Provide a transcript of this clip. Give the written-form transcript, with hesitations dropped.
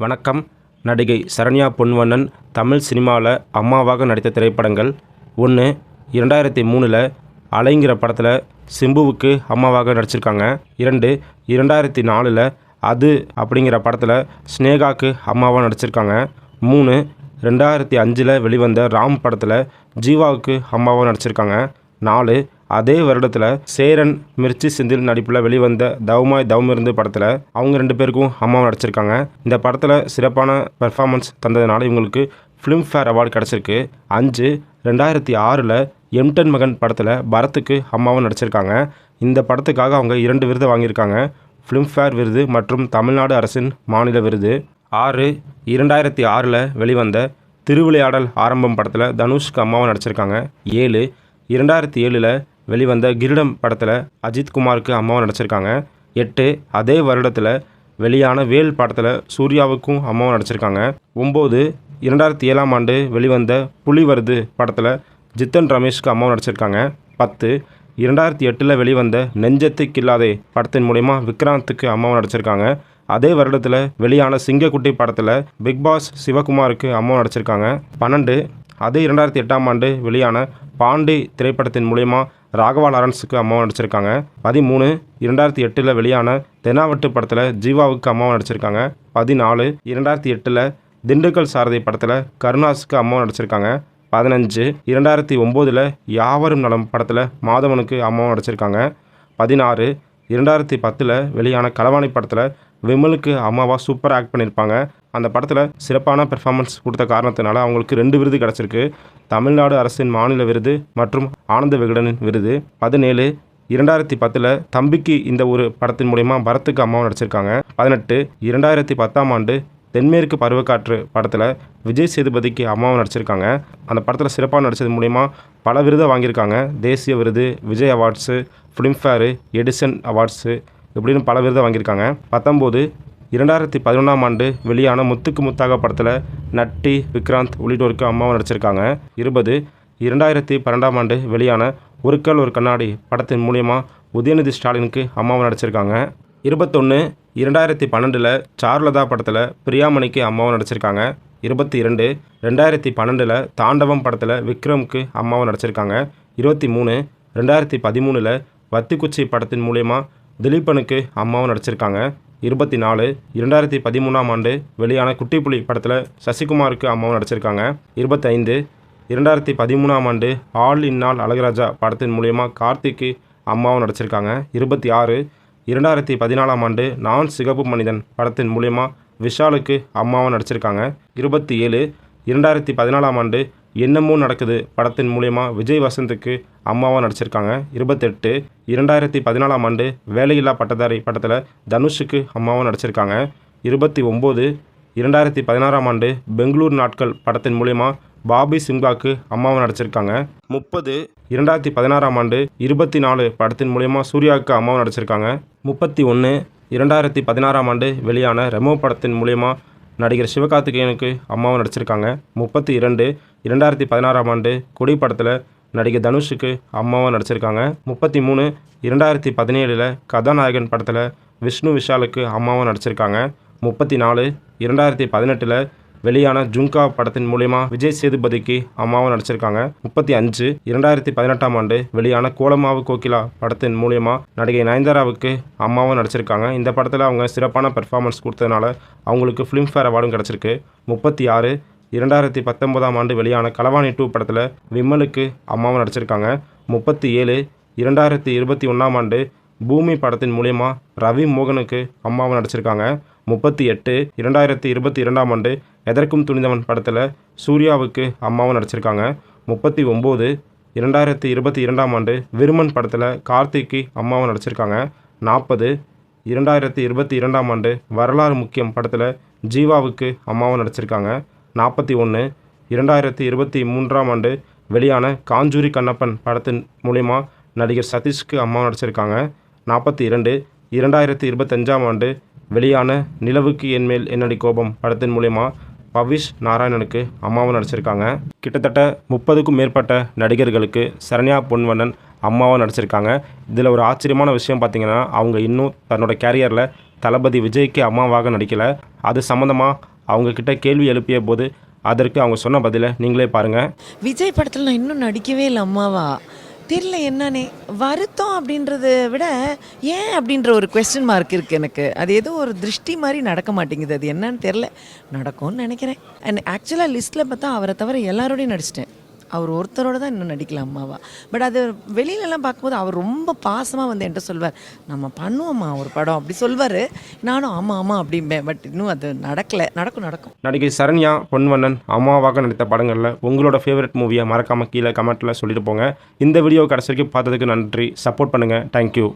வணக்கம். நடிகை சரண்யா பொன்வண்ணன் தமிழ் சினிமாவில் அம்மாவாக நடித்த திரைப்படங்கள்: 1. 2003 அலைங்கிற படத்தில் சிம்புவுக்கு அம்மாவாக நடிச்சிருக்காங்க. 2. 2004 அது அப்படிங்கிற படத்தில் ஸ்னேகாவுக்கு அம்மாவாக நடிச்சிருக்காங்க. 3. 2005 வெளிவந்த ராம் படத்தில் ஜீவாவுக்கு அம்மாவாக நடிச்சிருக்காங்க. 4. அதே வருடத்தில் சேரன் மிர்ச்சி செந்தில் நடிப்பில் வெளிவந்த தவமாய் தவமிருந்து படத்தில் அவங்க 2 பேருக்கும் அம்மாவை நடிச்சிருக்காங்க. இந்த படத்தில் சிறப்பான பெர்ஃபார்மன்ஸ் தந்ததுனால இவங்களுக்கு ஃபிலிம்ஃபேர் அவார்டு கிடச்சிருக்கு. 5. 2006 எம்டன் மகன் படத்தில் பரத்துக்கு அம்மாவை நடிச்சிருக்காங்க. இந்த படத்துக்காக அவங்க 2 விருது வாங்கியிருக்காங்க: ஃபிலிம்ஃபேர் விருது மற்றும் தமிழ்நாடு அரசின் மாநில விருது. 6. 2006 வெளிவந்த திருவிளையாடல் ஆரம்பம் படத்தில் தனுஷ்க்கு அம்மாவை நடிச்சிருக்காங்க. 7. 2007 வெளிவந்த கிரீடம் படத்தில் அஜித்குமாருக்கு அம்மாவை நடிச்சிருக்காங்க. 8. அதே வருடத்தில் வெளியான வேல் படத்தில் சூர்யாவுக்கும் அம்மாவை நடிச்சிருக்காங்க. 9. 2007 வெளிவந்த புலி வருது படத்தில் ஜித்தன் ரமேஷ்க்கு அம்மாவை நடிச்சிருக்காங்க. 10. 2008 வெளிவந்த நெஞ்சத்தை கில்லாதே படத்தின் மூலமா விக்ராந்துக்கு அம்மாவை நடிச்சிருக்காங்க. அதே வருடத்தில் வெளியான சிங்கக்குட்டி படத்தில் பிக்பாஸ் சிவகுமாருக்கு அம்மாவை நடிச்சிருக்காங்க. 12. அதே 2008 வெளியான பாண்டி திரைப்படத்தின் மூலமா ராகவா லாரன்ஸுக்கு அம்மாவை நடிச்சிருக்காங்க. 13. 2008 வெளியான தெனாவட்டு படத்தில் ஜீவாவுக்கு அம்மாவை நடிச்சிருக்காங்க. 14. 2008 திண்டுக்கல் சாரதி படத்தில் கருணாஸுக்கு அம்மாவை நடிச்சிருக்காங்க. 15. 2009 யாவரும் நலம் படத்தில் மாதவனுக்கு அம்மாவை நடிச்சிருக்காங்க. 16. 2010 வெளியான களவாணி படத்தில் விமலுக்கு அம்மாவா சூப்பர் ஆக்ட் பண்ணியிருப்பாங்க. அந்த படத்தில் சிறப்பான பெர்ஃபார்மன்ஸ் கொடுத்த காரணத்தினால அவங்களுக்கு 2 விருது கிடச்சிருக்கு: தமிழ்நாடு அரசின் மாநில விருது மற்றும் ஆனந்த விகடனின் விருது. 17. 2010 தம்பிக்கு இந்த ஒரு படத்தின் மூலமா பரத்துக்கு அம்மாவை நடிச்சிருக்காங்க. 18. 2010 தென்மேற்கு பருவக்காற்று படத்தில் விஜய் சேதுபதிக்கு அம்மாவை நடிச்சிருக்காங்க. அந்த படத்தில் சிறப்பாக நடித்தது மூலிமா பல விருதை வாங்கியிருக்காங்க: தேசிய விருது, விஜய் அவார்ட்ஸு, ஃபிலிம்ஃபேரு, எடிசன் அவார்ட்ஸு இப்படின்னு பல விருதை வாங்கியிருக்காங்க. 19. 2011 வெளியான முத்துக்கு முத்தாக படத்தில் நட்டி, விக்ராந்த் உள்ளிட்டோருக்கு அம்மாவை நடிச்சிருக்காங்க. 20. 2012 வெளியான ஒரு கல் ஒரு கண்ணாடி படத்தின் மூலமா உதயநிதி ஸ்டாலினுக்கு அம்மாவை நடிச்சிருக்காங்க. 21. 2012 சாருலதா படத்தில் பிரியாமணிக்கு அம்மாவை நடிச்சிருக்காங்க. 22. 2012 தாண்டவம் படத்தில் விக்ரமுக்கு அம்மாவை நடிச்சிருக்காங்க. 23. 2013 வத்திக்குச்சி படத்தின் மூலமா திலீபனுக்கு அம்மாவும் நடிச்சிருக்காங்க. 24. 2013 வெளியான குட்டிப்புலி படத்தில் சசிகுமாருக்கு அம்மாவும் நடிச்சிருக்காங்க. 25. 2013 ஆல் இன்னால் அழகுராஜா படத்தின் மூலமா கார்த்திக்கு அம்மாவும் நடிச்சிருக்காங்க. 26. 2014 நான் சிகப்பு மனிதன் படத்தின் மூலமா விஷாலுக்கு அம்மாவும் நடிச்சிருக்காங்க. 27. 2014 என்னமோ நடக்குது படத்தின் மூலமா விஜய் வசந்துக்கு அம்மாவாக நடிச்சிருக்காங்க. 28. 2014 வேலையில்லா பட்டதாரி படத்தில் தனுஷுக்கு அம்மாவாக நடிச்சிருக்காங்க. 29. 2016 பெங்களூர் நாட்கள் படத்தின் மூலமா பாபி சிம்காக்கு அம்மாவாக நடிச்சிருக்காங்க. 30. 2016 24 படத்தின் மூலமா சூர்யாவுக்கு அம்மாவாக நடிச்சிருக்காங்க. 31. 2016 வெளியான ரெமோ படத்தின் மூலமா நடிகர் சிவகார்த்திகேயனுக்கு அம்மாவும் நடிச்சிருக்காங்க. 32. 2016 கொடி படத்தில் நடிகர் தனுஷுக்கு அம்மாவும் நடிச்சிருக்காங்க. 33. 2017 கதாநாயகன் படத்தில் விஷ்ணு விஷாலுக்கு அம்மாவும் நடிச்சிருக்காங்க. 34. 2018 வெளியான ஜுங்கா படத்தின் மூலமா விஜய் சேதுபதிக்கு அம்மாவும் நடிச்சிருக்காங்க. 35. 2018 வெளியான கோலமாவு கோகிலா படத்தின் மூலமா நடிகை நயன்தாராவுக்கு அம்மாவும் நடிச்சிருக்காங்க. இந்த படத்தில் அவங்க சிறப்பான பெர்ஃபார்மன்ஸ் கொடுத்ததுனால அவங்களுக்கு ஃபிலிம்ஃபேர் அவார்டும் கிடச்சிருக்கு. 36. 2019 வெளியான களவாணி 2 படத்தில் விமலுக்கு அம்மாவும் நடிச்சிருக்காங்க. 37. 2021 பூமி படத்தின் மூலமா ரவி மோகனுக்கு அம்மாவும் நடிச்சிருக்காங்க. 38. 2022 எதற்கும் துணிந்தவன் படத்தில் சூர்யாவுக்கு அம்மாவும் நடிச்சிருக்காங்க. 39. 2022 விருமன் படத்தில் கார்த்திக்கு அம்மாவும் நடிச்சிருக்காங்க. 40. 2022 வரலாறு முக்கியம் படத்தில் ஜீவாவுக்கு அம்மாவும் நடிச்சிருக்காங்க. 41. 2023 வெளியான காஞ்சூரி கண்ணப்பன் படத்தின் மூலமா நடிகர் சதீஷ்க்கு அம்மாவும் நடிச்சிருக்காங்க. 42. 2025 வெளியான நிலவுக்கு என்மேல் என்னடி கோபம் படத்தின் மூலமா பவிஷ் நாராயணனுக்கு அம்மாவும் நடிச்சிருக்காங்க. கிட்டத்தட்ட 30க்கும் மேற்பட்ட நடிகர்களுக்கு சரண்யா பொன்வண்ணன் அம்மாவாக நடிச்சிருக்காங்க. இதில் ஒரு ஆச்சரியமான விஷயம் பார்த்திங்கன்னா, அவங்க இன்னும் தன்னோட கேரியரில் தளபதி விஜய்க்கு அம்மாவாக நடிக்கலை. அது சம்மந்தமாக அவங்கக்கிட்ட கேள்வி எழுப்பிய போது அதற்கு அவங்க சொன்ன பதிலை நீங்களே பாருங்கள். விஜய் படத்தில் நான் இன்னும் நடிக்கவே இல்லை அம்மாவா. தெரியல என்னன்னே. வருத்தம் அப்படின்றத விட ஏன் அப்படின்ற ஒரு கொஸ்டின் மார்க் இருக்குது எனக்கு. அது ஏதோ ஒரு திருஷ்டி மாதிரி நடக்க மாட்டேங்குது. அது என்னன்னு தெரில. நடக்கும்னு நினைக்கிறேன். அண்ட் ஆக்சுவலாக லிஸ்ட்டில் பார்த்தா அவரை தவிர எல்லாரோடையும் நடிச்சிட்டேன். அவர் ஒருத்தரோட தான் இன்னும் நடிக்கல அம்மாவா. பட் அது வெளியிலலாம் பார்க்கும்போது அவர் ரொம்ப பாசமாக வந்து என்கிட்ட சொல்வார், நம்ம பண்ணுவோம்மா ஒரு படம் அப்படி சொல்வார். நானும் ஆமாம் ஆமாம் அப்படிம்பேன். பட் இன்னும் அது நடக்கலை. நடக்கும். நடிகை சரண்யா பொன்வண்ணன் அம்மாவாக நடித்த படங்களில் உங்களோட ஃபேவரட் மூவியை மறக்காமல் கீழே கமெண்ட்டில் சொல்லிட்டு போங்க. இந்த வீடியோ கடைசி வரைக்கும் பார்த்ததுக்கு நன்றி. சப்போர்ட் பண்ணுங்கள். தேங்க்யூ.